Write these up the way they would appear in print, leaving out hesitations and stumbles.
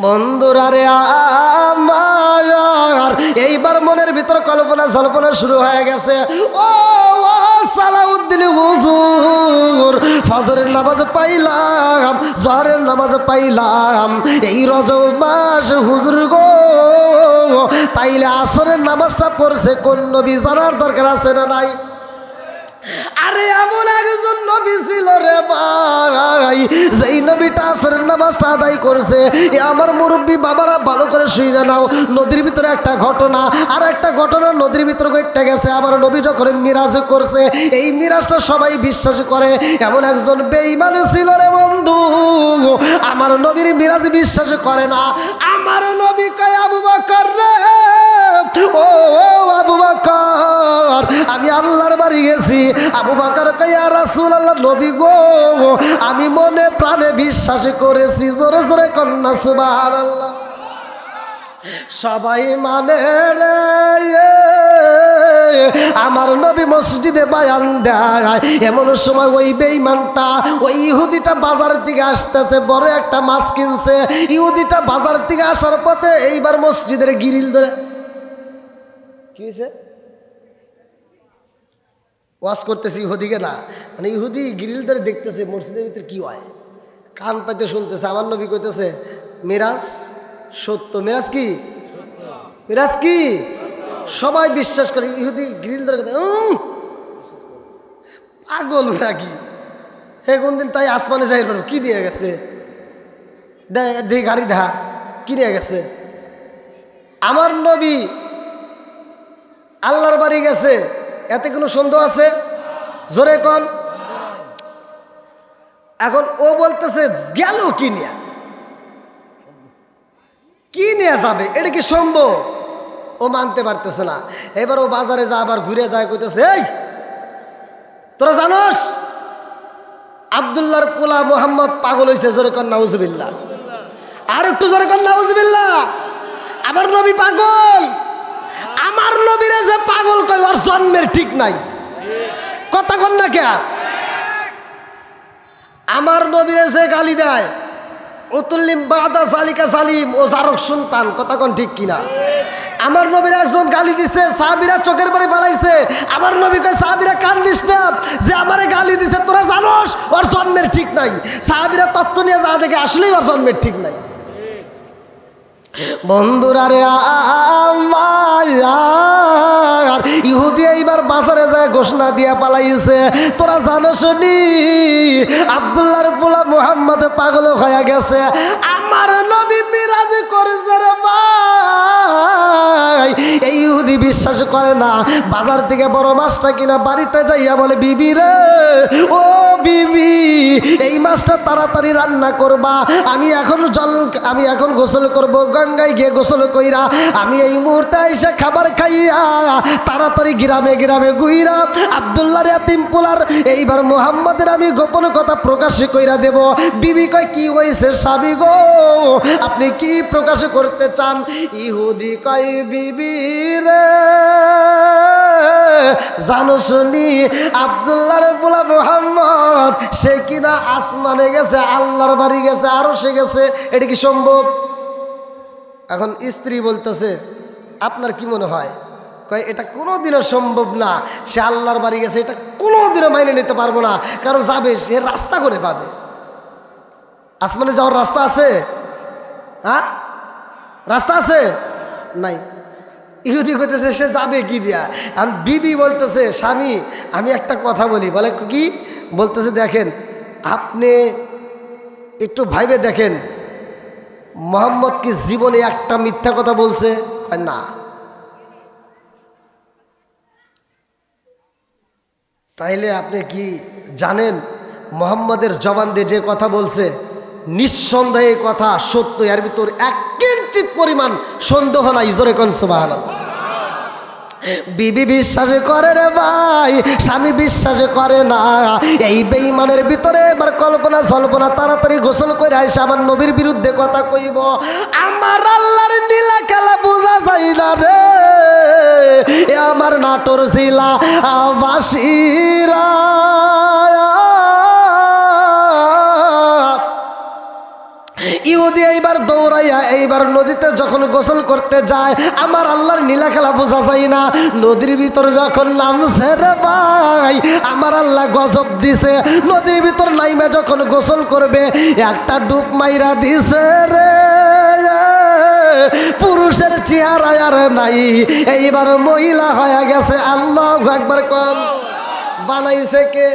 বন্ধুরা রে আমার, এইবার মনের ভিতর কল্পনা জল্পনা শুরু হয়ে গেছে। ও সালাউদ্দিন হুজুর, ফজরের নামাজ পাইলাম, জোহরের নামাজ পাইলাম, এই রজব মাস হুজুর গো, তাইলে আসরের নামাজটা পড়ছে কোন নবী জানার দরকার আছে না নাই? আরে এমন একজন নবী ছিল রে ভাই, যেই নবীটা আসরের নামাজটা আদায় করছে। আমার মুরব্বী বাবারা ভালো করে শুনে নাও, নদীর ভিতরে একটা ঘটনা, আর একটা ঘটনা নদীর ভিতরে ঘটে গেছে। আমার নবী যখন মিরাজ করছে, এই মিরাজটা সবাই বিশ্বাস করে। এমন একজন বেঈমান ছিল রে বন্ধু, আমার নবীর মিরাজ বিশ্বাস করে না। আমার নবী কয়, আবু বকর রে, ও আবু বকর, আমি আল্লাহর বাড়ি গেছি। আবু বকর কয়, ইয়া রাসূলুল্লাহ, নবী গো, আমি মনে প্রাণে বিশ্বাস করেছি। জোরে জোরে কন্যা সুবহানাল্লাহ। সবাই মানে রে, আমার নবী মসজিদে বায়ান দেয়। এমন সময় ওই বেঈমানটা, ওই ইহুদিটা বাজার থেকে আসতেছে, বড় একটা মাছ কিনছে। ইহুদিটা বাজার থেকে আসার পথে এইবার মসজিদের গ্রিল ধরে, কি হয়েছে, ওয়াজ করতেছে ইহুদিকে না, মানে ইহুদি গ্রিল ধরে দেখতেছে মসজিদের ভিতরে কি হয়, কান পাইতে শুনতেছে। আমার নবী কইতেছে, মিরাজ সত্য। মিরাজ কি? মিরাজ কি? সবাই বিশ্বাস করে। ইহুদি গ্রিল ধরে পাগল নাকি, হে কোন দিন তাই আসমানে যাই পারো, কি নিয়ে গেছে, দেখি গাড়ি দেখা, কি নিয়ে গেছে। আমার নবী আল্লাহর বাড়ি গেছে, এতে কোনো সন্দেহ আছে? জোরে কন। এখন ও বলতেছে গেল কি নিয়ে, কি নিয়ে যাবে, এটা কি সম্ভব? ও মানতে পারতেছে না। এবার ও বাজারে যা, আবার ঘুরে যায়, কইতেছে, এই তোরা জানোস আব্দুল্লাহর পোলা মোহাম্মদ পাগল হয়েছে? জোরে কন নাউজুবিল্লাহ। আর একটু জোরে কন নাউজুবিল্লাহ। আমার নবী পাগল। আমার নবীরা যে পাগল কয়, ওর জন্মের ঠিক নাই। কথা কন না কে? আমার নবীরা যে গালি দেয়, উতুল্লিম বাদা সালিকা সালিম, ও জারক সন্তান। কথা কন ঠিক কিনা? আমার নবীর একজন গালি দিছে, সাহাবীরা চোখের পানি বালাইছে। আমার নবী কয়, সাহাবীরা কান্দিস না, যে আমারে গালি দিছে তোরা জানোস ওর জন্মের ঠিক নাই। সাহাবীরা তত্ত্ব নিয়ে যা দেখে, আসলেই ওর জন্মের ঠিক নাই। বন্ধুরা রে আমার, ইহুদি এইবার বাজারে যায় ঘোষণা দিয়া পালাইছে, তোরা জানোস নি আব্দুল্লাহর পোলা মুহাম্মদ পাগল হয়ে গেছে। আমার নবী মিরাজ করেছে রে ভাই। এই ইহুদি বিশ্বাস করে না। বাজার থেকে বড় মাছটা কিনা বাড়িতে যাইয়া বলে, বিবি রে, ও বিবি, এই মাছটা তাড়াতাড়ি রান্না করবা, আমি এখন গোসল করব, গঙ্গায় গিয়ে গোসল কইরা আমি এই মুহূর্তে এসে খাবার খাইয়া তাড়াতাড়ি গ্রামে গ্রামে গুইরা আব্দুল্লাহর ইয়াতিম পোলার এইবার মুহাম্মদের আমি গোপন কথা প্রকাশ কইরা দেব। বিবি কয়, কি হয়েছে স্বামী গো, আপনি কি প্রকাশ করতে চান? ইহুদি কয়, বিবি রে, জানো শুনি আব্দুল্লাহর পোলা মুহাম্মদ সে কিনা আসমানে গেছে, আল্লাহর বাড়ি গেছে, আরো সে গেছে। এটা কি সম্ভব? এখন স্ত্রী বলতেছে, আপনার কি মনে হয়? কয়, এটা কোনোদিনও সম্ভব না, সে আল্লাহর বাড়ি গেছে, এটা কোনোদিনও মাইনে নিতে পারবো না। কারণ যাবে, সে রাস্তা করে পাবে। আসমানে যাওয়ার রাস্তা আছে? হ্যাঁ, রাস্তা আছে? নাই। ইহুদি কইতেছে, সে যাবে কি দিয়া? আর বিবি বলতেছে, স্বামী আমি একটা কথা বলি। বলে, কি? বলতেছে, দেখেন আপনি একটু ভাইবে দেখেন, মোহাম্মদ কি জীবনে একটা মিথ্যা কথা বলছে? না। তাইলে আপনি কি জানেন মোহাম্মদের জবান দিয়ে যে কথা বলছে নিঃসন্দেহে কথা সত্য, এর ভিতর এক কিঞ্চিত পরিমাণ সন্দেহ নাই। জোরে কোন সুবহানাল্লাহ। বিবি বিশ্বাস করে রে ভাই, স্বামী বিশ্বাস করে না। এই বেঈমানের ভিতরে এবার কল্পনা জল্পনা, তাড়াতাড়ি গোসল করে আইসা আমার নবীর বিরুদ্ধে কথা কইব। আমার আল্লাহর নীলা খেলা বোঝা যায় না রে, এ আমার নাটোর জেলা বাসীরা। ইহুদি এইবার দৌড়াইয়া এইবার নদীতে যখন গোসল করতে যায়, আমার আল্লাহর নীলা খেলা বোঝা যায় না। নদীর ভিতর যখন নামছে রে ভাই, আমার আল্লাহ গজব দিছে। নদীর ভিতর নাইমা যখন গোসল করবে, একটা ডুব মাইরা দিছে রে, পুরুষের চেহারা আর নাই, এইবার মহিলা হয়ে গেছে। আল্লাহু আকবার কোন। বানাইছে কে?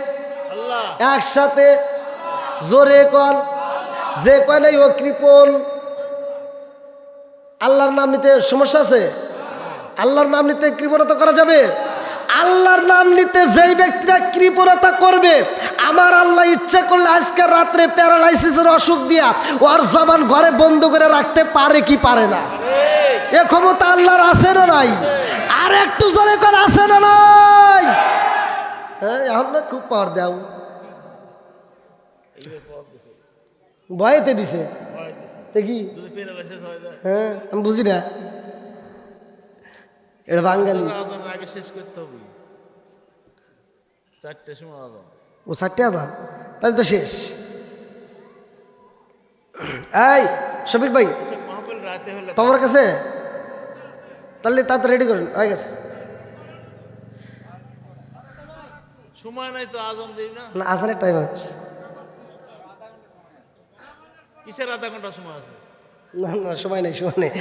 একসাথে জোরে কোন। যে কয় নাই ও কৃপণ। আল্লাহর নাম নিতে সমস্যা আছে? আল্লাহর নাম নিতে কৃপণতা করা যাবে? আল্লাহর নাম নিতে যেই ব্যক্তিরা কৃপণতা করবে, আমার আল্লাহ ইচ্ছা করলে আজকে রাত্রে প্যারালাইসিসের অসুখ দিয়া ওর জবান ঘরে বন্ধ করে রাখতে পারে কি পারে না? এ ক্ষমতা আল্লাহর আছে না নাই? আর একটু জোরে কোন আছে না নাই? হ্যাঁ, এখন না খুব পাওয়ার দাও। ভয়েতে দিছে কি? হ্যাঁ, আমি বুঝি না, এটা বাঙালি। ও 4টে আজান, তাহলে তো শেষ। এই শফিক ভাই, তোমার কাছে তাহলে তাড়াতাড়ি রেডি করেন, হয়ে গেছে। সময় নাই তো আজান দেই না। আজানের টাইম আছে। কিসের আধা ঘন্টা সময় আছে? না না, সময় নেই, সময় নেই।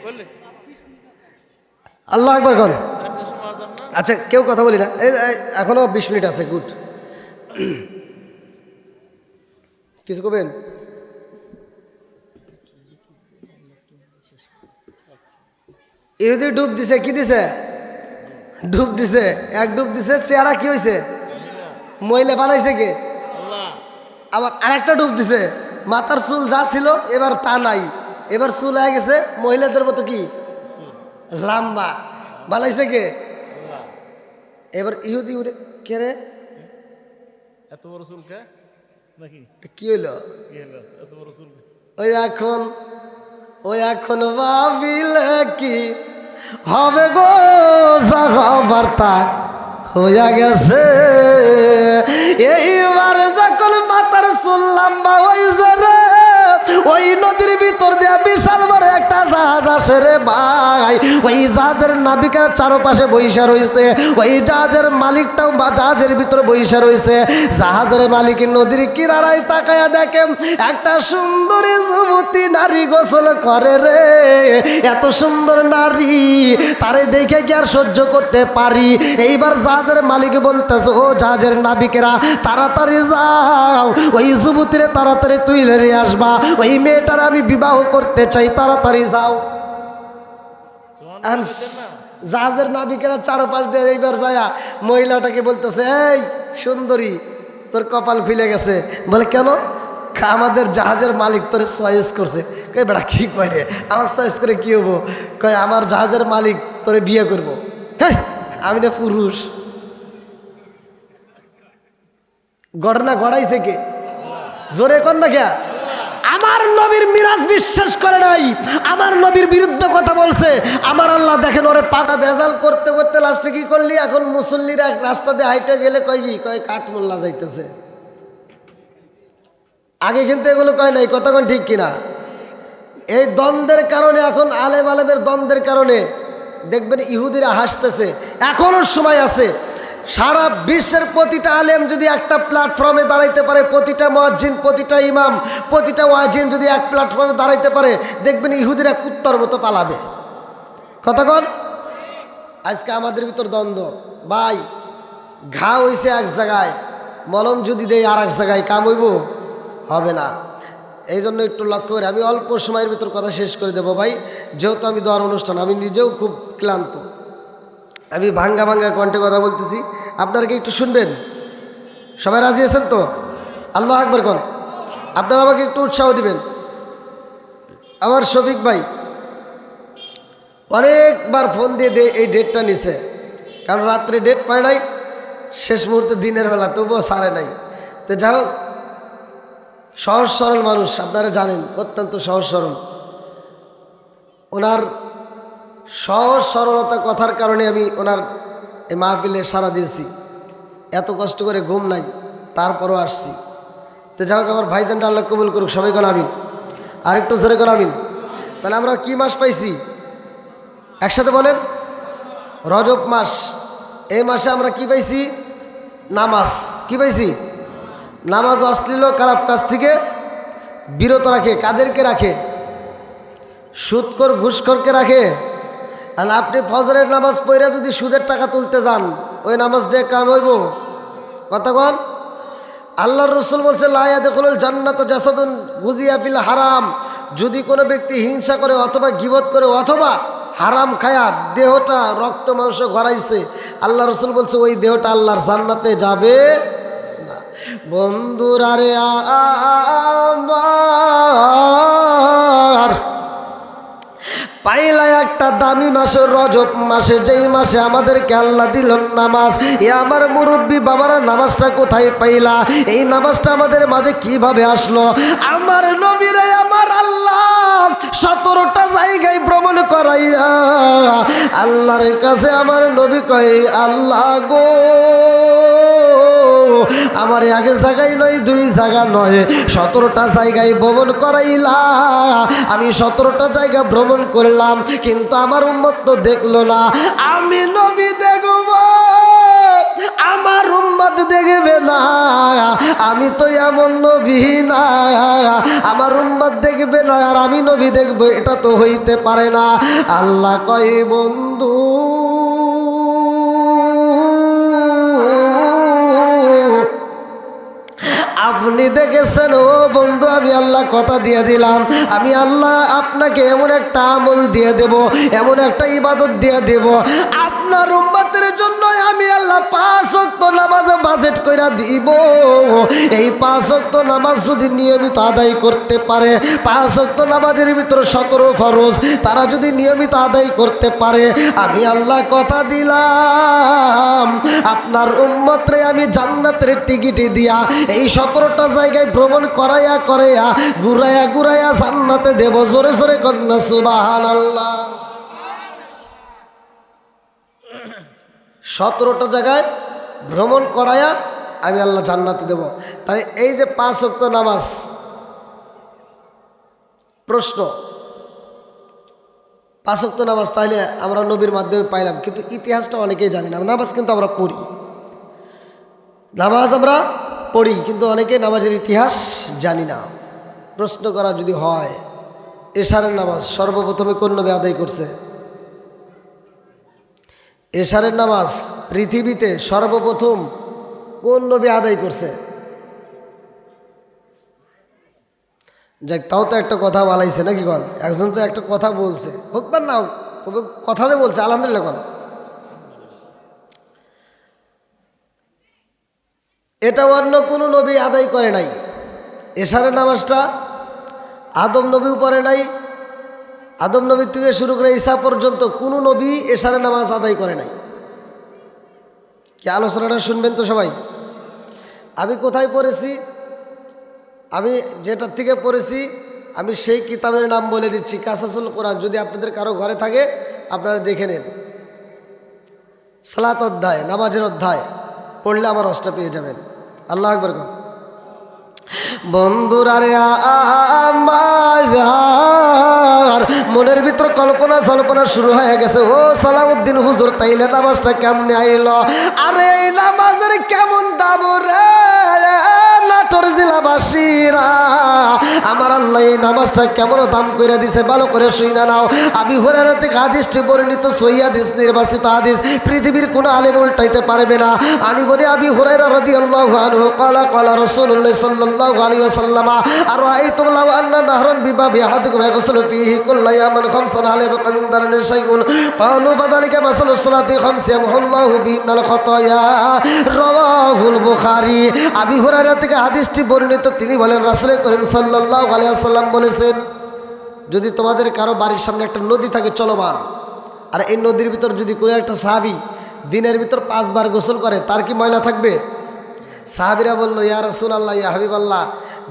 বললে আল্লাহ আকবার কোন। একটা সময় আজান না। আচ্ছা, কেউ কথা বলি না, এখনো 20 মিনিট আছে। গুড। কিছু করবেন? ইহুদি ডুব দিছে। কি দিছে? ডুব দিছে। এক ডুব দিছে, চেহারা কি হয়েছে? মহিলা বানাইছে কে? আবার আরেকটা ডুব দিছে, মাথার চুল যা ছিল এবার তা নাই, এবার চুল হয়ে গেছে মহিলাদের মতো কি লম্বা। বানাইছে কে? এবার ইহুদি উঠে কে রে? এত বড় চুল কে নাকি? কি হইল? এত বড় চুল? ওই এখন ভাবিলে কি হবে গো, বার্তা হইয়া গেছে। এইবার যখন মাথার চুল লম্বা হইছে রে, ওই নদীর ভিতর দিয়া বিশাল বড় একটা জাহাজ আসে রে ভাই। ওই জাহাজের নাবিকের চারপাশে বইসা রয়েছে, ওই জাহাজের মালিকটাও জাহাজের ভিতরে বইসা রয়েছে। জাহাজের মালিক নদীর কিনারায় তাকায়া দেখে একটা সুন্দরী যুবতী নারী গোসল করে রে। এত সুন্দর নারী, তারে দেখে কি আর সহ্য করতে পারি? এইবার জাহাজের মালিক বলতেছে, ও জাহাজের নাবিকেরা তাড়াতাড়ি যাও, ওই যুবতীরে তাড়াতাড়ি তুলে নিয়ে আসবা, ওই মেয়েটার আমি বিবাহ করতে চাই, তাড়াতাড়ি যাও। জাহাজের নাবিকেরা চারপাশ দিয়ে এইবার যায় মহিলাটাকে বলতেছে, এই সুন্দরী, তোর কপাল খুলে গেছে। বলে কেন? আমাদের জাহাজের মালিক তোর চয়েস করছে। কই বেড়া কি কয় রে, আমার চয়েস করে কি হবো? কয় আমার জাহাজের মালিক তোরে বিয়ে করবো। হ্যাঁ, আমি না পুরুষ। ঘটনা ঘটাইছে কে? জোরে কর না কে? আমার নবীর মিরাজ বিশ্বাস করে নাই, আমার নবীর বিরুদ্ধে কথা বলছে। আমার আল্লাহ দেখেন ওরে পাকা ভেজাল করতে করতে লাস্টে কি করলি? এখন মুসল্লিরা রাস্তা দিয়ে হাইটে গেলে কয় কি? কয় কাঠমোল্লা যাইতেছে। আগে কিন্তু এগুলো কয় নাই, কতক্ষণ ঠিক কিনা? এই দ্বন্দ্বের কারণে, এখন আলেম আলেমের দ্বন্দ্বের কারণে দেখবেন ইহুদিরা হাসতেছে। এখনো সময় আছে। সারা বিশ্বের প্রতিটা আলেম যদি একটা প্ল্যাটফর্মে দাঁড়াইতে পারে, প্রতিটা মুয়াজ্জিন, প্রতিটা ইমাম, প্রতিটা ওয়াজিন যদি এক প্ল্যাটফর্মে দাঁড়াইতে পারে, দেখবেন ইহুদিরা কুত্তার মতো পালাবে। কতক্ষণ? আজকে আমাদের ভিতর দ্বন্দ্ব ভাই। ঘা হইছে এক জায়গায়, মলম যদি দেই আর এক জায়গায়, কাম হইব? হবে না। এই জন্য একটু লক্ষ্য করে আমি অল্প সময়ের ভিতর কথা শেষ করে দেবো ভাই, যেহেতু আমি দেওয়ার অনুষ্ঠান, আমি নিজেও খুব ক্লান্ত। আমি ভাঙ্গা ভাঙ্গা কণ্ঠে কথা বলতেছি, আপনারা কি একটু শুনবেন? সবাই রাজি আছেন তো? আল্লাহ আকবার কোন। আপনারা আমাকে একটু উৎসাহ দিবেন। আমার শফিক ভাই অনেকবার ফোন দিয়ে এই ডেটটা নিছে, কারণ রাত্রে ডেট পায় নাই, শেষ মুহূর্তে দিনের বেলা, তবুও সারে নাই। তো যাই হোক, সহজ সরল মানুষ, আপনারা জানেন, অত্যন্ত সহজ সরল। ওনার সহজ সরলতা কথার কারণে আমি ওনার এই মাহফিলে সাড়া দিয়েছি। এত কষ্ট করে ঘুম নাই, তারপরও আসছি। তো যাই হোক, আমার ভাইজানটা আল্লাহ কবুল করুক, সবাই কোন আমিন। আরেকটু জোরে করে আমিন। তাহলে আমরা কি মাস পাইছি একসাথে বলেন? রজব মাস। এই মাসে আমরা কি পাইছি? নামাজ। কি পাইছি? নামাজ অশ্লীল খারাপ কাজ থেকে বিরত রাখে। কাদেরকে রাখে? সুদখোর ঘুষখোরকে রাখে। আর আপনি ফজরের নামাজ পড়ে যদি সুদের টাকা তুলতে যান, ওই নামাজ দিয়ে কাম হইব? কথা কন। আল্লাহর রাসূল বলছে লা ইয়াদখুলুল জান্নাতা জাসাদুন গুজিয়া ফিল হারাম। যদি কোনো ব্যক্তি হিংসা করে অথবা গীবত করে অথবা হারাম খায়া দেহটা রক্ত মাংস গড়াইছে, আল্লাহ রাসূল বলছে ওই দেহটা আল্লাহর জান্নাতে যাবে না। বন্ধুরা রে আমার, পাইলা একটা দামি মাসে রজব মাসে, যেই মাসে আমাদেরকে আল্লাহ দিল নামাজ। এ আমার মুরব্বী বাবারা, নামাজটা কোথায় পাইলা? এই নামাজটা আমাদের মাঝে কিভাবে আসলো? আমার নবীরে আমার আল্লাহ 17টা জায়গায় ভ্রমণ করাইয়া আল্লাহর কাছে আমার নবী কয়, আল্লাহ গো, আমার এক জায়গায় নয়, 2 জায়গা নয়, 17টা জায়গায় ভ্রমণ করাইলা। আমি 17টা জায়গা ভ্রমণ করলাম, কিন্তু আমার উম্মত তো দেখলো না। আমি নবী দেখব, আমার উম্মত দেখবে না। আমি তো এমন নবী না, আমার উম্মত দেখবে না আর আমি নবী দেখব, এটা তো হইতে পারে না। আল্লাহ কয়, বন্ধু আপনি দেখেছেন ও বন্ধু, আমি আল্লাহ কথা দিয়ে দিলাম, আমি আল্লাহ আপনাকে এমন একটা আমল দিয়ে দেব, এমন একটা ইবাদত দিয়ে দেব, আপনার উম্মতের জন্য আমি আল্লাহ 5 ওয়াক্ত নামাজ বাজেট কইরা দিব। এই 5 ওয়াক্ত নামাজ যদি নিয়মিত আদায় করতে পারে, 5 ওয়াক্ত নামাজের ভিতরে 17 ফরজ, তারা যদি নিয়মিত আদায় করতে পারে, আমি আল্লাহ কথা দিলাম আপনার উম্মতরে আমি জান্নাতের টিকিট দিয়া এই 17টা জায়গায় ভ্রমণ করাইয়া ঘুরাইয়া ঘুরাইয়া জান্নাতে দেব। জোরে জোরে কন্যা সুবহানাল্লাহ। 17টা জায়গায় ভ্রমণ করাইয়া আমি আল্লাহ জান্নাতে দেব। তাই এই যে 5 ওয়াক্ত নামাজ, প্রশ্ন 5 ওয়াক্ত নামাজ তাহলে আমরা নবীর মাধ্যমে পাইলাম, কিন্তু ইতিহাসটা অনেকেই জানি না। নামাজ কিন্তু আমরা পড়ি, নামাজ আমরা পড়ি, কিন্তু অনেকে নামাজের ইতিহাস জানি না। প্রশ্ন করা যদি হয়, এশারের নামাজ সর্বপ্রথমে কোন নবী আদায় করছে? এশারের নামাজ পৃথিবীতে সর্বপ্রথম কোন নবী আদায় করছে? যাক, তাও তো একটা কথা বলাইছে নাকি কন? একজন তো একটা কথা বলছে, হোক বা না হোক, তবে কথাতে বলছে, আলহামদুলিল্লাহ কন। এটা অন্য কোনো নবী আদায় করে নাই। এশারের নামাজটা আদম নবীও পড়ে নাই, আদম নবী থেকে শুরু করে ঈসা পর্যন্ত কোনো নবী এশারের নামাজ আদায় করে নাই। কি আলোচনাটা শুনবেন তো সবাই? আমি কোথায় পড়েছি, আমি যেটার থেকে পড়েছি, আমি সেই কিতাবের নাম বলে দিচ্ছি, কাসাসুল কোরআন। যদি আপনাদের কারো ঘরে থাকে আপনারা দেখে নেন, সালাত অধ্যায়, নামাজের অধ্যায় পড়লে আমার রসটা পেয়ে যাবেন। আল্লাহু আকবার। বন্ধুরা রে আমার, মনের ভিতর কল্পনা জল্পনা শুরু হয়ে গেছে, ও সালাউদ্দিন হুজুর তাইলে নামাজটা কেমনে আইল? আরে এই নামাজের কেমন দাম রে নাটোর জেলাবাসীরা, আমার আল্লাহ এই নামাজটা কেমন দাম করে দিছে, ভালো করে শুইনা নাও। আবু হুরায়রা থেকে হাদিসটি বর্ণিত, সহিহ হাদিস, নির্বাচিত হাদিস, পৃথিবীর কোনো আলেম উল্টাইতে পারবে না। আনি বলে আবু হুরায়রা রাদিয়াল্লাহু আনহু ক্বালা ক্বালা রাসূলুল্লাহ সাল্লাল্লাহু আলাইহি ওয়াসাল্লাম, আরাআইতুম লাউ আন্না নাহরান বিবাবি আহাদিকুম ইয়াগসিলু ফীহি কুল্লা ইয়াওমিন খামসান হাল ইয়াবকা মিন দারনি শাইউন ক্বালু ফাযালিকা মাসালুস সালাতি খামসি ইয়ামহুল্লাহু বিহিল খাতায়া। রাওয়াহুল বুখারী। আবু হুরায়রা থেকে হাদিসটি বর্ণিত, তিনি বলেন রাসূল করিম সাল্লাল্লাহু আলাইহি ওয়াসাল্লাম বলেছেন, যদি তোমাদের কারো বাড়ির সামনে একটা নদী থাকে চলমান, আর এই নদীর ভিতর যদি কোনো একটা সাহাবী দিনের ভিতর 5 বার গোসল করে, তার কি ময়লা থাকবে? সাহাবীরা বলল, ইয়া রাসূলুল্লাহ, ইয়া হাবিবাল্লাহ,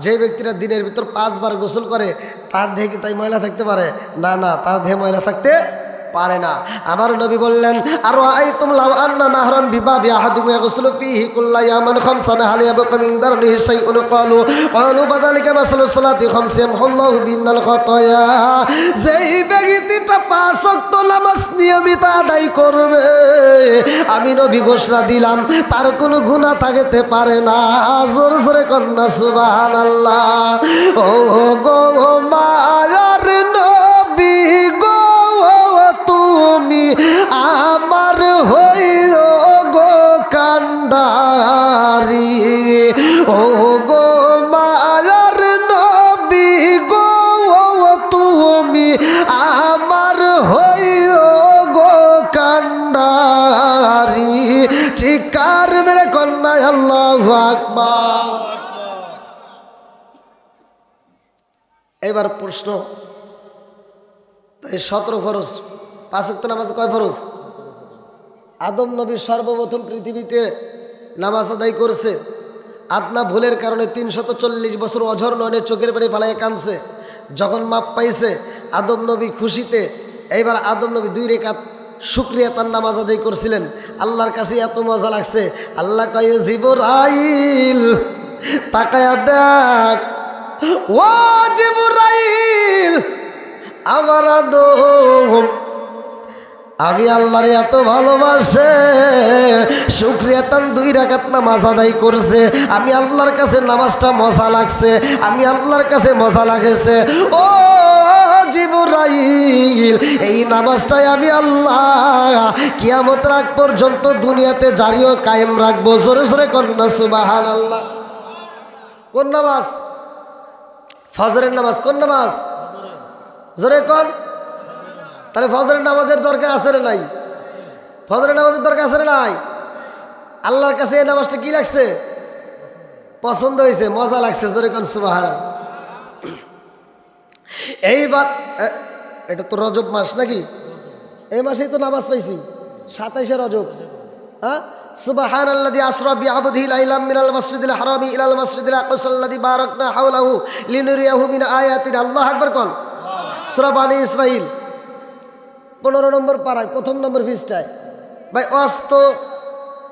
যে ব্যক্তিরা দিনের ভিতর 5 বার গোসল করে তার দেহে কি তাই ময়লা থাকতে পারে? না না, তার দেহে ময়লা থাকতে পারে না। আমার নবী বললেন, আর আইতুম লাউ আন্না নাহরান বিবাবি আহাদিকুম ইয়াগসুলু ফীহি কুল্লা ইয়ামান খামসানা হাল ইয়াবকা মিন দারনিহি শাইউন ক্বালু বাযালিকা মাসালুস সালাতি খামসি ইয়ামহুল্লাহু বিনাল খাতায়া। যেই ব্যক্তিটা 5 ওয়াক্ত নামাজ নিয়মিত আদায় করবে, আমি নবী ঘোষণা দিলাম তার কোনো গুনাহ থাকতে পারে না। জোরে জোরে কন্যা সুবহানাল্লাহ। ও গো মায়ার নবী গো, তুমি আমার হইও গো কান্ডারি। ও গো মায়ার নবী গো, তুমি আমার হইও গো কান্ডারি। চিৎকার মেরে কন্যা আল্লাহু আকবার। এবার প্রশ্ন, এই 17 ফরজ, 5 ওয়াক্ত নামাজ কয় ফরজ? আদম নবী সর্বপ্রথম পৃথিবীতে নামাজ আদায় করেছে। আদনা ভুলের কারণে 340 বছর অঝর নয়নে চোখের পানি ফালাইয়া কাঁদছে। যখন মাপ পাইছে আদম নবী খুশিতে, এইবার আদম নবী 2 রাকাত শুকরিয়া তার নামাজ আদায় করছিলেন। আল্লাহর কাছে এত মজা লাগছে, আল্লাহ কয় জিবরাইল তাকায়া দেখ, ও জিবরাইল আমার আদম আমি আল্লাহর এত ভালোবাসে, শুকরিয়া তান 2 রাকাত নামাজ আদায় করছে। আমি আল্লাহর কাছে নামাজটা মজা লাগছে, আমি আল্লাহর কাছে মজা লাগেছে। ও জিবরাইল, এই নামাজটাই আমি আল্লাহ কিয়ামত রাত পর্যন্ত দুনিয়াতে জারি ও কায়েম রাখবো। জোরে জোরে কন্যা সুবহানাল্লাহ। কোন নামাজ? ফজরের নামাজ। কোন নামাজ? জোরে কোন? তাহলে ফজরের নামাজের দরকার আছে না নাই? ফজরের নামাজের দরকার আছে না নাই? আল্লাহর কাছে এই নামাজটা কি লাগছে? পছন্দ হয়েছে, মজা লাগছে। জোরে কোন সুবহানাল্লাহ। এইবার এটা তো রজব মাস নাকি? এই মাসেই তো নামাজ পাইছি, 27শে রজব। হ্যাঁ, সুবহানাল্লাযী আসরা বিআবদিহি লাইলাম মিনাল মাসজিদিল হারামি ইলাল মাসজিদিল আকসাল্লাযী বারাকনা হাওলাহু লিনুরিয়াহু মিন আয়াতিনা। আল্লাহু আকবার কোন? সূরা বনী ইসরাঈল 15 নম্বর পারায় 1ম নম্বর পৃষ্ঠায়। ভাই অস্ত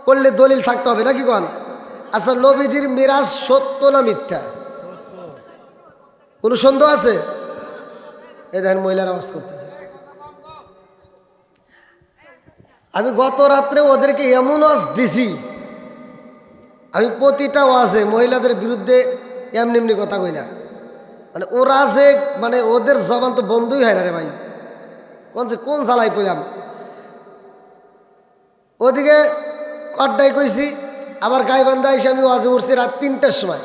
করলে দলিল থাকতে হবে নাকি কোন? আচ্ছা, নবীজির মিরাজ সত্য না মিথ্যা? কোনো সন্দেহ আছে? এই দেখেন মহিলারা আওয়াজ করতেছে। আমি গত রাত্রে ওদেরকে এমন ওয়াজ দিছি, আমি প্রতিটা ওয়াজে মহিলাদের বিরুদ্ধে এমনি এমনি কথা কই না। মানে ওরা যে মানে ওদের জবান তো বন্ধই হয় না রে ভাই। কোন জ্বালাই কইলাম। ওদিকে কড্ডাই কইছি, আবার গাইবান্ধা এসে আমি ওয়াজে উঠছি রাত 3টার সময়।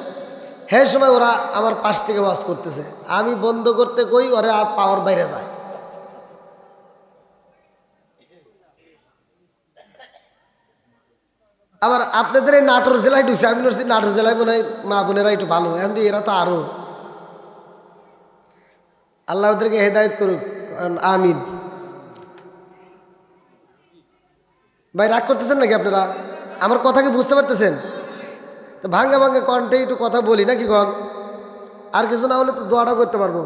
সেই সময় ওরা আমার পাশ থেকে ওয়াজ করতেছে, আমি বন্ধ করতে কই, ওরা আর পাওয়ার বাইরে যায়। আবার আপনাদের এই নাটোর জেলায় ঢুকছে, আমি বলছি নাটোর জেলায় মনে হয় মা বোনেরা একটু ভালো, এখন এরা তো আরো। আল্লাহ ওদেরকে হেদায়েত করুক, আমিন। ভাই রাগ করতেছেন নাকি আপনারা? আমার কথা কি বুঝতে পারতেছেন? তো ভাঙ্গা ভাঙ্গা কণ্ঠে একটু কথা বলি নাকি কন? আর কিছু না হলে তো দোয়াটা করতে পারবো।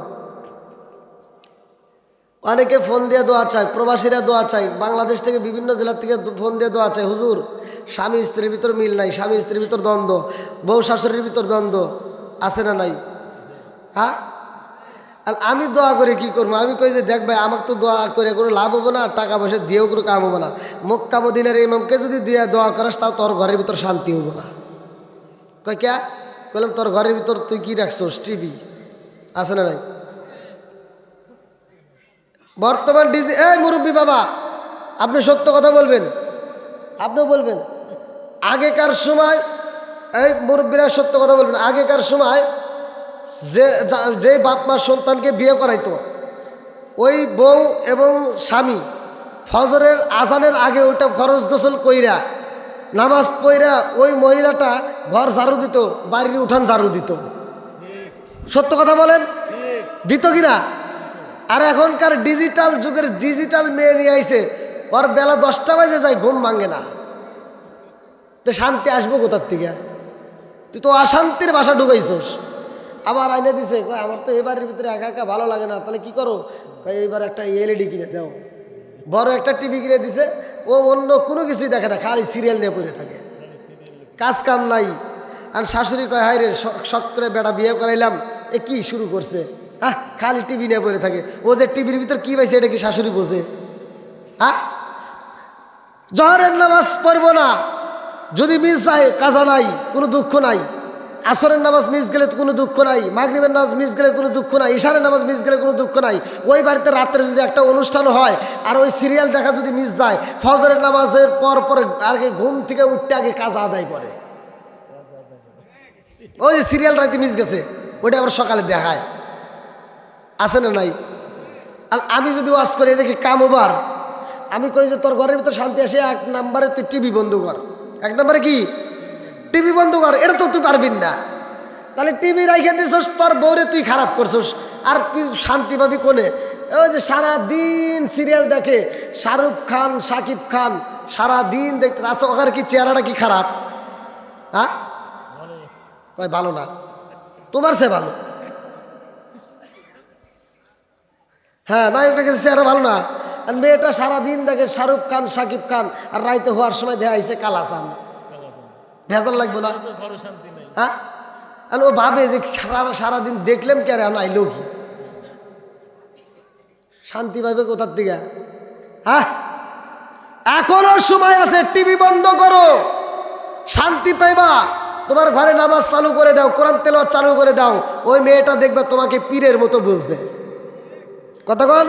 অনেকে ফোন দিয়ে দোয়া চায়, প্রবাসীরা দোয়া চায়, বাংলাদেশ থেকে বিভিন্ন জেলা থেকে ফোন দিয়ে দোয়া চায়। হুজুর, স্বামী স্ত্রীর ভিতর মিল নাই, স্বামী স্ত্রীর ভিতর দ্বন্দ্ব, বউ শাশুড়ির ভিতর দ্বন্দ্ব আছে না নাই? হ্যাঁ, আর আমি দোয়া করে কি করবো? আমি কই যে দেখ ভাই, আমাকে তো দোয়া করে কোনো লাভ হবো না, টাকা পয়সা দিয়েও কোনো কাম হবো না। মক্কা মদিনার ইমামকে যদি দিয়ে দোয়া করাস, তাও তোর ঘরের ভিতর শান্তি হবো না। কই কে? বললাম তোর ঘরের ভিতর তুই কি রাখছোস? টিভি আছে না নাই? বর্তমান ডিজি এই মুরব্বী বাবা, আপনি সত্য কথা বলবেন, আপনিও বলবেন। আগেকার সময় এই মুরব্বীরা সত্য কথা বলবেন। আগেকার সময় যে বাপ মার সন্তানকে বিয়ে করাইতো, ওই বউ এবং স্বামী ফজরের আজানের আগে ওইটা ফরজ গোসল কইরা নামাজ পড়া ওই মহিলাটা ঘর ঝাড়ু দিত, বাড়ির উঠান ঝাড়ু দিত। সত্য কথা বলেন, দিত কিনা? আর এখনকার ডিজিটাল যুগের ডিজিটাল মেয়ে নিয়ে আইছে, ওর বেলা 10টা বাজে যায়, ঘুম ভাঙে না। তো শান্তি আসবো কোথার থেকে? তুই তো অশান্তির বাসা ঢুকাইছস। আবার আইনে দিছে, আমার তো এবারের ভিতরে একা একা ভালো লাগে না, তাহলে কি করো? এইবার একটা এলইডি কিনে দাও। বড় একটা টিভি কিনে দিছে, ও অন্য কোনো কিছুই দেখে না, খালি সিরিয়াল নিয়ে পড়ে থাকে, কাজ কাম নাই। আর শাশুড়ি কয়, হায় রে শখ করে বেটা বিয়ে করাইলাম, এ কি শুরু করছে, হ্যাঁ খালি টিভি নিয়ে পড়ে থাকে। ও যে টিভির ভিতর কি পাইছে এটা কি শাশুড়ি বোঝে? হ্যাঁ, জহরের নামাজ পড়বো না, যদি মিস যায় কাজা নাই, কোনো দুঃখ নাই। আসরের নামাজ মিস গেলে কোনো দুঃখ নাই, মাগরিবের নামাজ মিস গেলে কোনো দুঃখ নাই, ইশারের নামাজ মিস গেলে কোনো দুঃখ নাই। ওই বাড়িতে রাত্রে যদি একটা অনুষ্ঠান হয় আর ওই সিরিয়াল দেখা যদি মিস যায়, ফজরের নামাজের পর আগে ঘুম থেকে উঠতে আগে কাজা আদায় করে। ওই যে সিরিয়াল রাতে মিস গেছে ওইটা আবার সকালে দেখায়, আছে না নাই? আর আমি যদি ওয়াজ করি দেখি কাম ওভার, আমি কই যে তোর ঘরের ভিতর শান্তি আসে, 1 নম্বরে তুই টিভি বন্ধ কর। 1 নম্বরে কি? টিভি বন্ধ কর। এটা তো তুই পারবি না, তাহলে টিভি রাইখে দিছস, তোর বউরে তুই খারাপ করছস, আর তুই শান্তি পাবি কোনে? ওই যে সারাদিন সিরিয়াল দেখে, শাহরুখ খান, শাকিব খান সারাদিন দেখতে আছে, ওখানে কি চেহারাটা কি খারাপ? হ্যাঁ কয় ভালো না, তোমার সে ভালো। হ্যাঁ নায়কটা গেছে চেহারা ভালো না, আর মেয়েটা সারাদিন দেখে শাহরুখ খান, শাকিব খান, আর রাইতে হওয়ার সময় দেখা আইছে কালাসান, ভেজাল লাগবে না? হ্যাঁ, আর ও ভাবে যে সারাদিন দেখলাম কে রে আইলো কি, শান্তি পাইবে কোথার দিকে? হ্যাঁ, এখনো সময় আছে, টিভি বন্ধ করো, শান্তি পাইবা। তোমার ঘরে নামাজ চালু করে দাও, কোরআন তেলাওয়াত চালু করে দাও, ওই মেয়েটা দেখবে তোমাকে পীরের মতো বুঝবে। কতক্ষণ?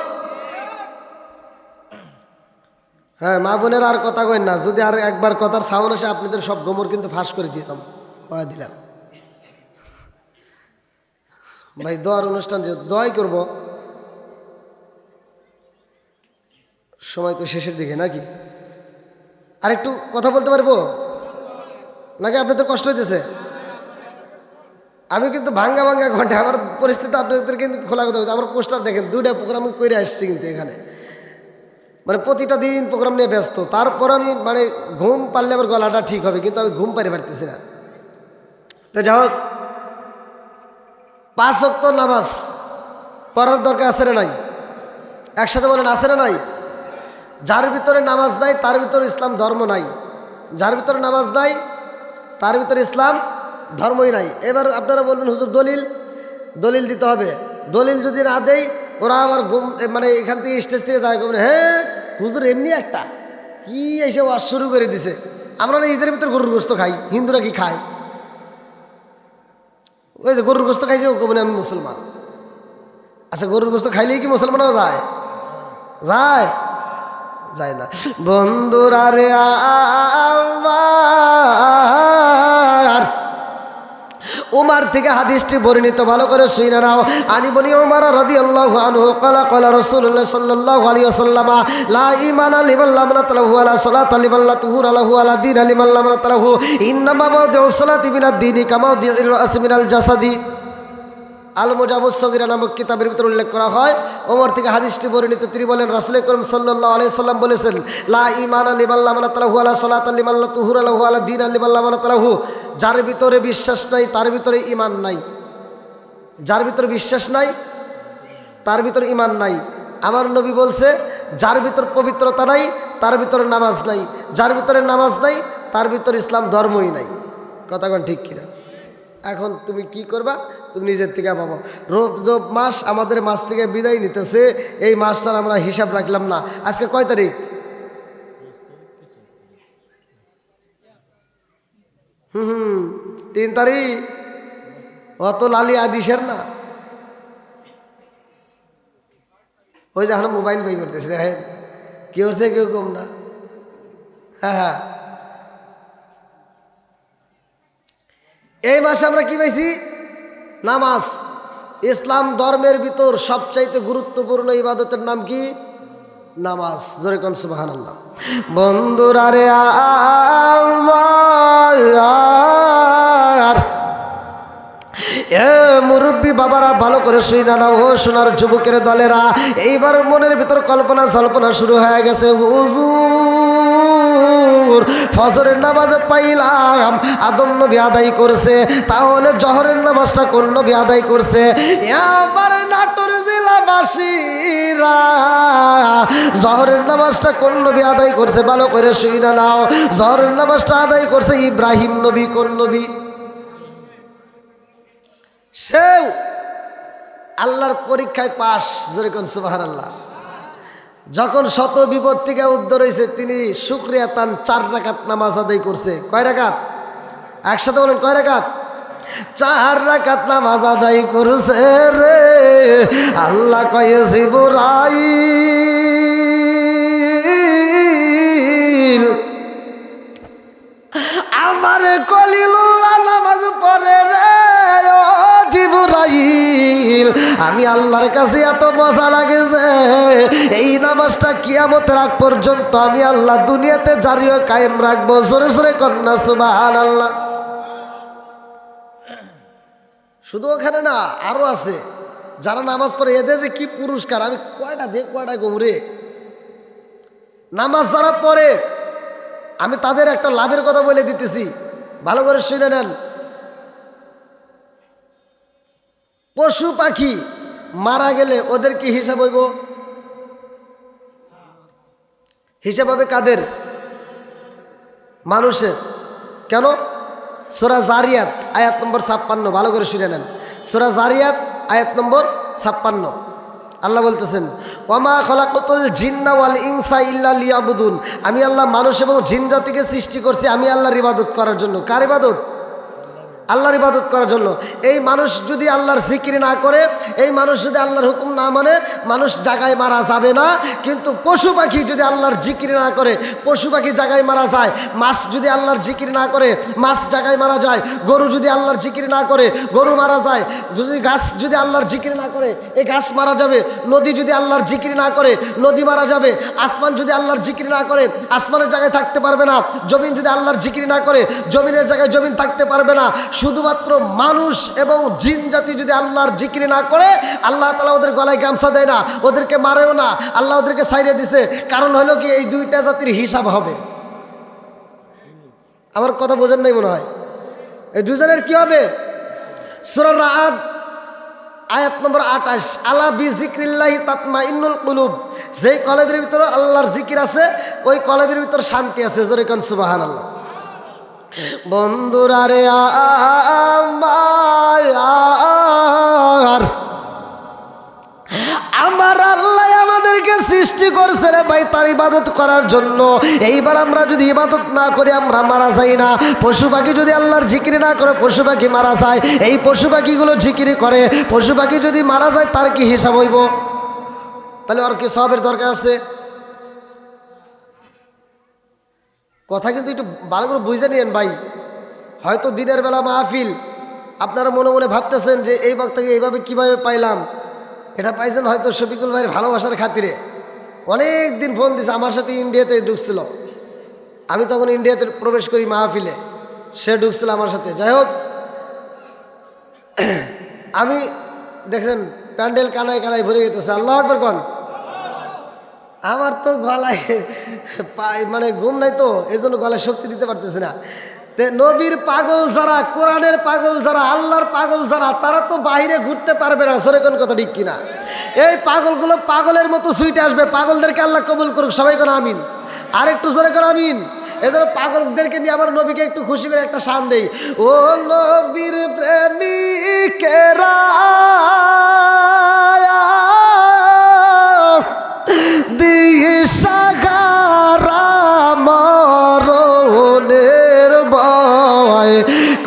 হ্যাঁ মা বোনের আর কথা কইন না, যদি আর একবার কথার সাউন্ড আসে আপনাদের সব গোমর কিন্তু ফাঁস করে দিতাম, দিলাম। ভাই দোয়ার অনুষ্ঠান, যে দোয়াই করব, সময় তো শেষের দিকে নাকি? আর একটু কথা বলতে পারবো নাকি আপনাদের কষ্ট হইতেছে? আমি কিন্তু ভাঙ্গা ঘন্টা, আমার পরিস্থিতি আপনাদের কিন্তু খোলা কথা বলছে। আমার পোস্টার দেখেন, 2টা প্রোগ্রাম করে আসছি কিন্তু এখানে, মানে প্রতিটা দিন প্রোগ্রাম নিয়ে ব্যস্ত। তারপর আমি মানে ঘুম পারলে আমার গলাটা ঠিক হবে, কিন্তু আমি ঘুম পারতেছি না। তো যাই হোক, 5 ওয়াক্ত নামাজ পড়ার দরকার আছে না নাই? একসাথে বলেন, আছে না নাই? যার ভিতরে নামাজ নাই তার ভিতরে ইসলাম ধর্ম নাই, যার ভিতরে নামাজ নাই তার ভিতরে ইসলাম ধর্মই নাই। এবার আপনারা বলবেন হুজুর দলিল দিতে হবে, দলিল যদি না দেই ওরা আবার মানে এখান থেকে স্টেজ থেকে যায়, হ্যাঁ হুজুর এমনি একটা কি এসে ওয়াজ শুরু করে দিছে। আমরা না ঈদের ভিতরে গরুর গোস্ত খাই, হিন্দুরা কি খায়? ওই যে গরুর গোস্ত খাইছে ও কবে আমি মুসলমান। আচ্ছা গরুর গোস্ত খাইলেই কি মুসলমানও যায়? যায় না। বন্ধুরা রে আমার, উমার থেকে হাদিসটি বর্ণিত, ভালো করে শুনে নাও। আনি বনি উমার রাদিয়াল্লাহু আনহু ক্বালা ক্বালা রাসূলুল্লাহ সাল্লাল্লাহু আলাইহি ওয়াসাল্লাম লা ঈমানা লিমান লাম নাতালাহু ওয়ালা সালাতা লিমান লা তুহুরা লাহু ওয়ালা দীনা লিমান লাম নাতালাহু ইন্নামা মাওদিউ সালাতি মিনাদ দীনি কামা মাওদিউর রাসি মিনাল জাসাদি। আল মুজামুস সগীরা নামক কিতাবের ভিতরে উল্লেখ করা হয়, ওমর থেকে হাদিসটি বর্ণিত। তিনি বলেন রাসূল করিম সাল্লাল্লাহু আলাইহি সাল্লাম বলেছেন, লা ঈমানা লিমান লাম নাতালাহু ওয়ালা সালাতা লিমান লা তুহুরা লাহু ওয়ালা দীনা লিমান লাম নাতালাহু। যার ভিতরে বিশ্বাস নাই তার ভিতরে ঈমান নাই, যার ভিতরে বিশ্বাস নাই তার ভিতরে ঈমান নাই। আমার নবী বলছে, যার ভিতর পবিত্রতা নাই তার ভিতরে নামাজ নাই, যার ভিতরে নামাজ নাই তার ভিতরে ইসলাম ধর্মই নাই। কথা কোন ঠিক কিনা? এখন তুমি কি করবা? তুমি নিজের থেকে পাবো। রজব মাস আমাদের মাস থেকে বিদায় নিতেছে, এই মাসটার আমরা হিসাব রাখলাম না। আজকে কয় তারিখ? 3 তারিখ। অত লালি আদিসের না, ওই যে এখন মোবাইল বাই করতেছে, দেখেন কেউ হচ্ছে কেউ কম না। হ্যাঁ, এই মাসে আমরা কি পাইছি? নামাজ। ইসলাম ধর্মের ভিতর সবচাইতে গুরুত্বপূর্ণ ইবাদতের নাম কি? নামাজ। জোরে কোন সুবহানাল্লাহ। বন্ধুরা রে আমার, এ মুরব্বী বাবারা ভালো করে শুইনা নাও, ও সোনার যুবকের দলেরা, এইবার মনের ভিতর কল্পনা জল্পনা শুরু হয়ে গেছে, হুজুর হুজুর ফজরের নামাজ পাইলাম আদম নবী আদায় করছে, তাহলে জহরের নামাজটা কোন নবী আদায় করছে? আমার নাটোর জেলাবাসীরা জহরের নামাজটা কোন নবী আদায় করছে ভালো করে শুইনা নাও। জহরের নামাজটা আদায় করছে ইব্রাহিম নবী। কোন নবী? সেও আল্লাহর পরীক্ষায় পাশ, যেরকম সুবহানাল্লাহ। যখন শত বিপদ থেকে উদ্ধার হয়েছে তিনি শুকরিয়া তান 4 রাকাত নামাজ আদায় করছে। কয় রাকাত? একসাথে বলেন, কয় রাকাত? 4 রাকাত নামাজ আদায় করছে রে। আল্লাহ কয়ে জিবরাইল আমার কলিলুল্লাহ নামাজ পড়ে রে ও জিবরাইল, আমি আল্লাহর কাছে এত মজা লাগেছে এই নামাজটা কিয়ামতের আগ পর্যন্ত আমি আল্লাহ দুনিয়াতে জারি ও কায়েম রাখবো। জোরে জোরে কন্যা সুবহানাল্লাহ। শুধু ওখানে না, আরো আছে যারা নামাজ পড়ে, এদের যে কি পুরস্কার আমি কয়টা দিয়ে কয়টা গৌরে। নামাজ যারা পড়ে আমি তাদের একটা লাভের কথা বলে দিতেছি, ভালো করে শুনে নেন। পশু পাখি মারা গেলে ওদের কি হিসাব হইব? হিসাব হবে কাদের? মানুষের। কেন? সূরা জারিয়াত আয়াত নম্বর 56, ভালো করে শুনে নেন। সূরা জারিয়াত আয়াত নম্বর 56 আল্লাহ বলতেছেন, ওয়ামা খলাকতুল জিন্না ওয়াল ইনসা ইল্লা লিয়াবুদুন, আমি আল্লাহ মানুষ এবং জিন জাতিকে সৃষ্টি করছি আমি আল্লাহর ইবাদত করার জন্য। কার ইবাদত? আল্লাহর ইবাদত করার জন্য। এই মানুষ যদি আল্লাহর জিকির না করে, এই মানুষ যদি আল্লাহর হুকুম না মানে, মানুষ জায়গায় মারা যাবে না। কিন্তু পশু পাখি যদি আল্লাহর জিকির না করে, পশু পাখি জায়গায় মারা যায়। মাছ যদি আল্লাহর জিকির না করে, মাছ জায়গায় মারা যায়। গরু যদি আল্লাহর জিকির না করে, গরু মারা যায়। যদি গাছ যদি আল্লাহর জিকির না করে, এই গাছ মারা যাবে। নদী যদি আল্লাহর জিকির না করে, নদী মারা যাবে। আসমান যদি আল্লাহর জিকির না করে, আসমানের জায়গায় থাকতে পারবে না। জমিন যদি আল্লাহর জিকির না করে, জমিনের জায়গায় জমিন থাকতে পারবে না। শুধুমাত্র মানুষ এবং জিন জাতি যদি আল্লাহর জিকির না করে, আল্লাহ তাআলা ওদের গলায় গামছা দেয় না, ওদেরকে মারেও না, আল্লাহ ওদেরকে ছাইরে দিছে। কারণ হলো কি, এই দুইটা জাতির হিসাব হবে। আমার কথা বোঝেন নাই মনে হয়? এই দুজনের কি হবে? সূরা রাআদ আয়াত নম্বর 28, আলা বিযিক্রিল্লাহি তাতমাইন্নুল কুলুব, যেই কলবের ভিতরে আল্লাহর জিকির আছে ওই কলবের ভিতরে শান্তি আছে। জোরে কোন সুবহানাল্লাহ। বন্ধুরা রে আমার আল্লাহ আমাদেরকে সৃষ্টি করছে রে ভাই তার ইবাদত করার জন্য। এইবার আমরা যদি ইবাদত না করি আমরা মারা যাই না। পশু পাখি যদি আল্লাহর জিকির না করে পশু পাখি মারা যায়। এই পশু পাখিগুলো জিকির করে, পশু পাখি যদি মারা যায় তার কি হিসাব হইব? তাহলে আর কি সবের দরকার আছে? কথা কিন্তু একটু ভালো করে বুঝে নিয়েন ভাই। হয়তো দিনের বেলা মাহফিল, আপনারা মনে মনে ভাবতেছেন যে এই বক্তাকে এইভাবে কিভাবে পাইলাম। এটা পাইছেন হয়তো শফিকুল ভাইয়ের ভালোবাসার খাতিরে। অনেক দিন ফোন দিছে, আমার সাথে ইন্ডিয়াতে ঢুকছিল। আমি তখন ইন্ডিয়াতে প্রবেশ করি মাহফিলে, সে ঢুকছিল আমার সাথে। যাই হোক, আমি দেখছেন প্যান্ডেল কানায় কানায় ভরে যেতেছে। আল্লাহু আকবার কোন। আমার তো গলায় মানে ঘুম নাই তো, এই জন্য গলায় শক্তি দিতে পারতেছি না। নবীর পাগল যারা, কোরআনের পাগল যারা, আল্লাহর পাগল যারা, তারা তো বাইরে ঘুরতে পারবে না। সরে কোন কথা ঠিক কিনা? এই পাগলগুলো পাগলের মতো সুইটে আসবে। পাগলদেরকে আল্লাহ কবুল করুক, সবাই কোন আমিন। আর একটু জোরে কোন আমিন। এদের পাগলদেরকে নিয়ে আমার নবীকে একটু খুশি করে একটা শান দেই। ও নবীর প্রেমিকেরা দিশাগারা মরণের ভয়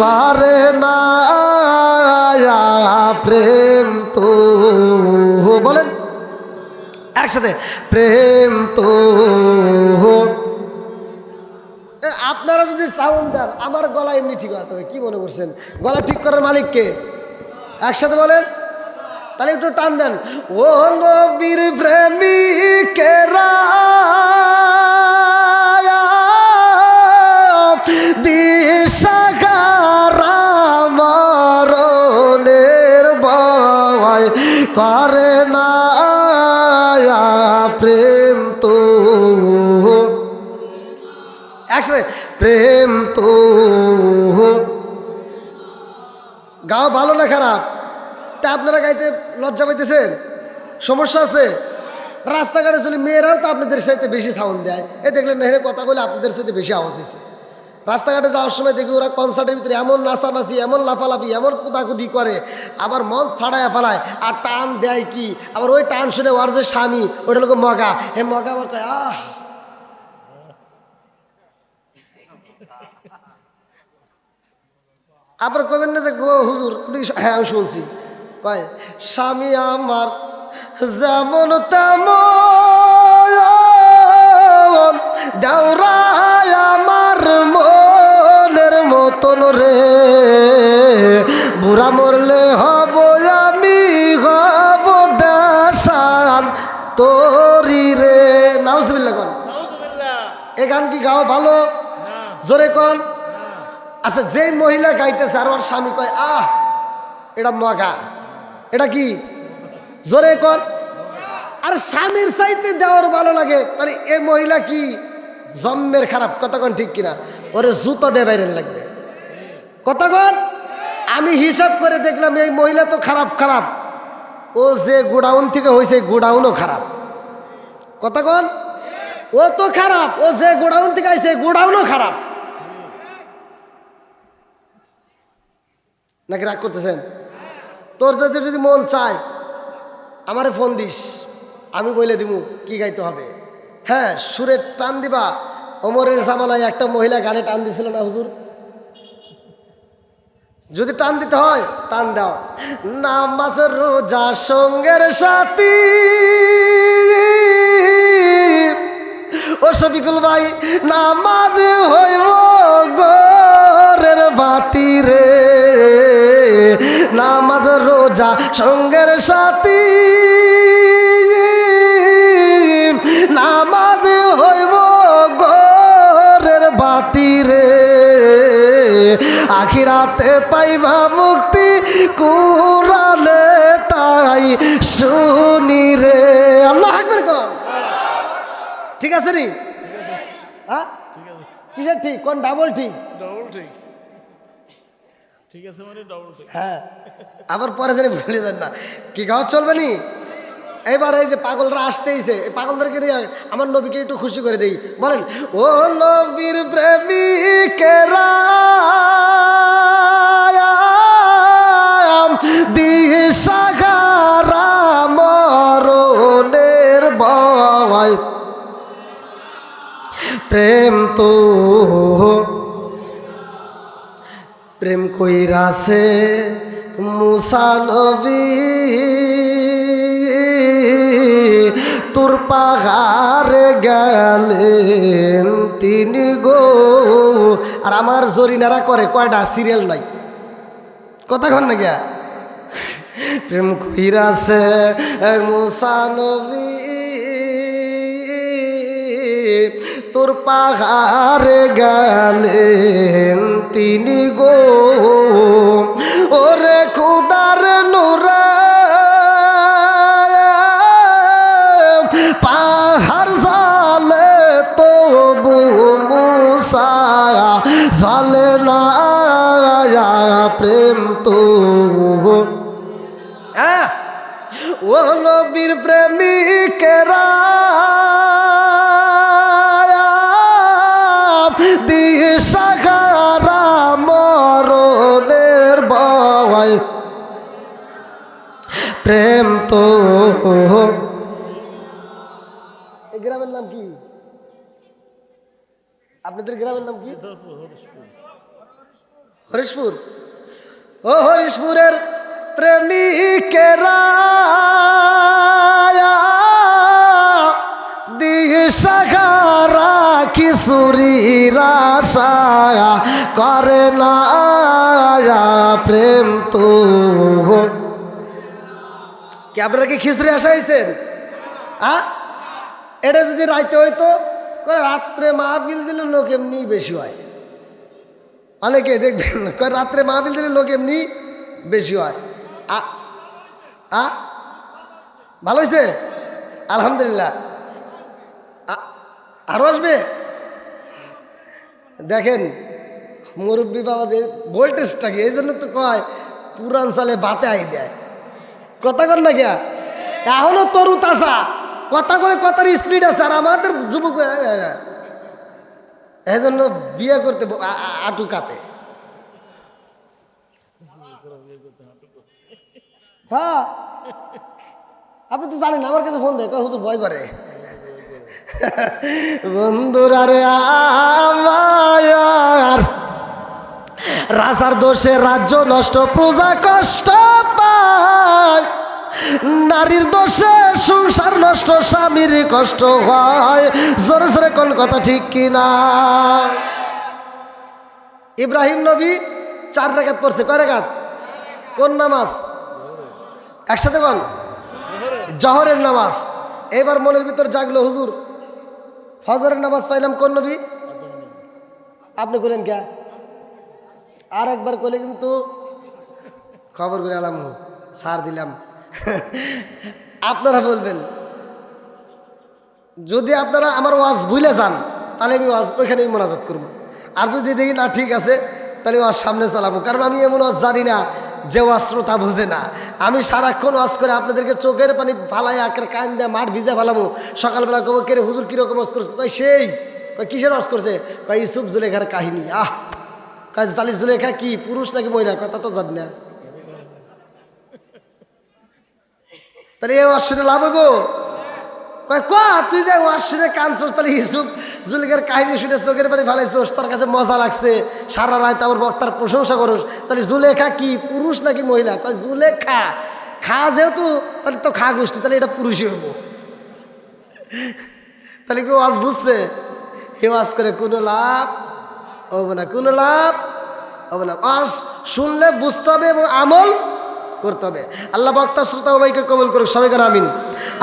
করে না প্রেম তো, বলেন একসাথে, প্রেম তো। আপনারা যদি সাউন্ড দেন আমার গলা এমনি ঠিক হতে হবে। কি মনে করছেন? গলা ঠিক করার মালিককে একসাথে বলেন, তাহলে একটু টান দেন। ও নবীর প্রেমিকেরা দিশাগারা মরণের ভয় করে না প্রেম তো। না খারাপ? তা আপনারা গাইতে লজ্জা পাইতেছেন? সমস্যা আছে? রাস্তাঘাটে চলে মেয়েরাও তো আপনাদের সাথে বেশি সাউন্ড দেয়। এ দেখলেন না, হেরে কথা বলে আপনাদের সাথে বেশি আওয়াজ হয়েছে। রাস্তাঘাটে যাওয়ার সময় দেখি ওরা কনসার্টের ভিতরে এমন নাচানাচি, এমন লাফালাফি, এমন কুদাকুদি করে, আবার মঞ্চ ফাড়ায় ফেলায় আর টান দেয় কি, আবার ওই টান শুনে ওর যে স্বামী ওইটা লোক মগা, হে মগা আবার কয় আহ। আবার কবেন না যে গো হুজুর, হ্যাঁ আমি শুনছি, কয় স্বামী আমার যেমন তেমন, দেওরায় আমার মনের মতন রে, বুড়া মরলে হব আমি, হব দেশান তোরি রে। নাউজুবিল্লাহ কোন? এ গান কি গাও ভালো? জোরে কোন? আচ্ছা, যে মহিলা গাইতেছে আর ওর স্বামী কয় আহ, এটা মগা, এটা কি? জোরে কোন? আর স্বামীর চাইতে দেওয়ার ভালো লাগে, তাহলে এ মহিলা কি জন্মের খারাপ? কতক্ষণ ঠিক কিনা? ওরে জুতো দিয়ে বাইরে লাগবে। কতক্ষণ? আমি হিসাব করে দেখলাম এই মহিলা তো খারাপ খারাপ, ও যে গোডাউন থেকে হয়েছে গোডাউনও খারাপ। কতক্ষণ? ও তো খারাপ, ও যে গোডাউন থেকে আইছে গোডাউনও খারাপ। নাকি রাগ করতেছেন? তোর যদি মন চায় আমারে ফোন দিস, আমি বলে দিব কি গাইতে হবে। হ্যাঁ, সুরের টান দিবা। ওমরের জামানায় একটা মহিলা গানে টান দিছিল না হুজুর? যদি টান দিতে হয় টান দাও। নামাজ রোজা সঙ্গের সাথী, ও শফিকুল ভাই, নামাজ হইব ঘরের বাতি রে, নামাজ রোজা সঙ্গের সাথী, নামাজ হইব ঘরের বাতি রে, আখিরাতে পাইবা মুক্তি কুরআনে তাই শুনি রে। আল্লাহু আকবার কোন? ঠিক আছে নি? হ্যাঁ, কিসের ঠিক? কোন ডাবল ঠিক? ডবল ঠিক। ঠিক আছে মানে ডবল ঠিক। হ্যাঁ, আবার পরে জানি ভুলে যান না। কি গাওয়া চলবে নি? এবার এই যে পাগলরা আসতেইছে, এই পাগলদেরকে নিয়ে আমার নবীকে একটু খুশি করে দেই। বলেন, ও নবীর প্রেমিকেরা দিশাহারা মরণের ভয়, প্রেম তো প্রেম কইরাছে মুসা নবী, তোর পাহাড়ে গেলেন তিনি গো। আর আমার জরিনারা করে কয়টা সিরিয়াল নাই, কথা কন না গিয়া। প্রেম কইরাছে মুসা নবী, তোর পাহাড়ে গেলেন তিনি গো। ওরে খুদার নুরা পাহাড় জালে তবু মুসা জালে না, প্রেম তো ও নবীর প্রেমিকেরা দিশাহারা মরণের ভয়, প্রেম তো। এই গ্রামের নাম কি? আপনাদের গ্রামের নাম কি? হরিশপুর। ও হরিশপুরের প্রেমিকেরা দিশাহারা কিশোরীর আশা করে না, প্রেম তো। কি আপনারা কি খিচুড়ি আসা হয়েছেন? এটা যদি রাইতে হইতো, রাত্রে মাহফিল দিলে লোক এমনি বেশি হয়। অনেকে দেখবেন রাত্রে মাহফিল দিলে লোক এমনি বেশি হয়। ভালো হয়েছে, আলহামদুলিল্লাহ। আরো আসবে। দেখেন মুরব্বী বাবা যে ভোল্টেজটা কি, এই জন্য তো কয় পুরান সালে বাতে আই দেয় কথা কর না গিয়া এখনো তরু তাজা কথা করে কথার স্পিড আছে আর আমাদের যুবক এই জন্য বিয়ে করতে আটু কাঁপে হ্যাঁ আপনি তো জানেন আমার কাছে ফোন দেয় হুজুর ভয় করে বন্ধুরা রে আমার রাজার দোষে রাজ্য নষ্ট প্রজা কষ্ট পায় নারীর দোষে সংসার নষ্ট স্বামীর কষ্ট হয় জোরে জোরে কোন কথা ঠিক কিনা ইব্রাহিম নবী 4 রাকাত পড়ছে কয় রাকাত কোন নামাজ একসাথে কোন জহরের নামাজ এবার মনের ভিতর জাগলো হুজুর ফজরের নামাজ পাইলাম কোন নবী আপনি বলেন কে আর একবার কইলে কিন্তু খবর করে আলাম ছাড় দিলাম আপনারা বলবেন যদি আপনারা আমার ওয়াজ ভুলে যান তাহলে আমি ওয়াজ ওইখানেই মোনাজাত করবো আর যদি দেখি না ঠিক আছে তাহলে ওয়াজ সামনে চালাবো কারণ আমি এমন ওয়াজ জানি না যে ওয়াজ শ্রোতা বুঝে না আমি সারাক্ষণ ওয়াজ করে আপনাদেরকে চোখের পানি ফালাই আঁকের কান দিয়ে মাঠ ভিজে ফেলামো সকালবেলা কব কে রে হুজুর কীরকম ওয়াজ করছে কই সেই কই কিসের ওয়াজ করছে কই ইউসুফ জুলেখার কাহিনী কই জালি জুলেখা কি পুরুষ নাকি মহিলা কথা তো জানি না তাহলে এই ওয়াজ শুনে লাভ হইব কয় তুই যে ওয়াজ শুনে কানছোস তাহলে ইউসুফ জুলেখার কাহিনী শুনে চোখের পানি ফালাইছোস তোর কাছে মজা লাগছে সারা রাত আমার বক্তার প্রশংসা করোস তাহলে জুলেখা কি পুরুষ নাকি মহিলা কয় জুলেখা খা যেহেতু তাহলে তো খা গোষ্ঠী তাহলে এটা পুরুষই হইব তাহলে কি ওয়াজ বুঝছে এ ওয়াজ করে কোনো লাভ হবে না কোনো লাভ হবে না ওয়াজ শুনলে বুঝতে হবে এবং আমল করতে হবে আল্লাহ বক্তা শ্রোতা উভয়কে কবুল করুক সবাই কেন আমিন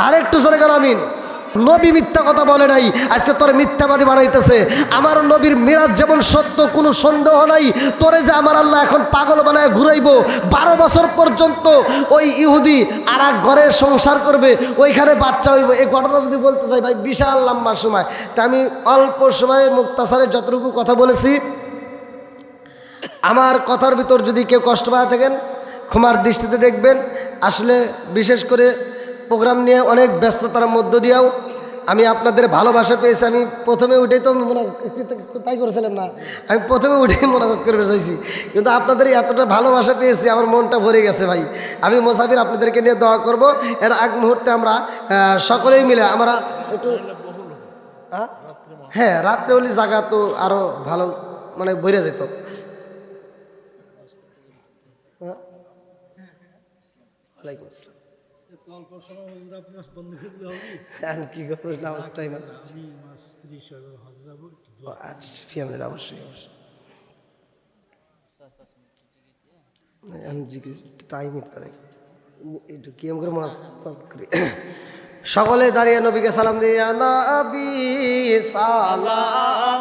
আর একটু জোরে কেন আমিন নবী মিথ্যা কথা বলে নাই আজকে তোর মিথ্যাবাদী বানাইতেছে আমার নবীর মিরাজ যেমন সত্য কোনো সন্দেহ নাই তোরে যে আমার আল্লাহ এখন পাগল বানায় ঘুরাইব 12 বছর পর্যন্ত ওই ইহুদি আর এক ঘরে সংসার করবে ওইখানে বাচ্চা হইব এই ঘটনা যদি বলতে চাই ভাই বিশাল লম্বা সময় তা আমি অল্প সময়ে মুক্তাসারে যতটুকু কথা বলেছি আমার কথার ভিতর যদি কেউ কষ্ট পায় থাকেন ক্ষমার দৃষ্টিতে দেখবেন আসলে বিশেষ করে প্রোগ্রাম নিয়ে অনেক ব্যস্ততার মধ্য দিয়েও আমি আপনাদের ভালোবাসা পেয়েছি আমি প্রথমে উঠেই তো তাই করেছিলাম না আমি প্রথমে উঠেই মোনাজাত করতে চাইছি কিন্তু আপনাদের এতটা ভালোবাসা পেয়েছি আমার মনটা ভরে গেছে ভাই আমি মোসাফির আপনাদেরকে নিয়ে দোয়া করব এর আগ মুহূর্তে আমরা সকলেই মিলে আমরা একটু হ্যাঁ রাত্রে হলে জায়গা তো আরও ভালো মানে ভরে যেত ওয়ালাইকুম আসসালাম কি নামাজ টাইম আছে আচ্ছা ফ্যামিলির অবশ্যই টাইম একটু কি করে মনে করি সকলে দাঁড়িয়ে নবীকে সালাম দিয়া নবী সালাম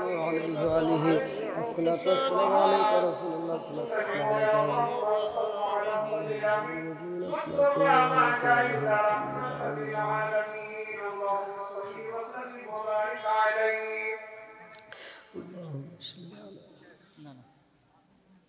عليه وآله الصلاة والسلام عليك يا رسول الله الصلاة والسلام عليك يا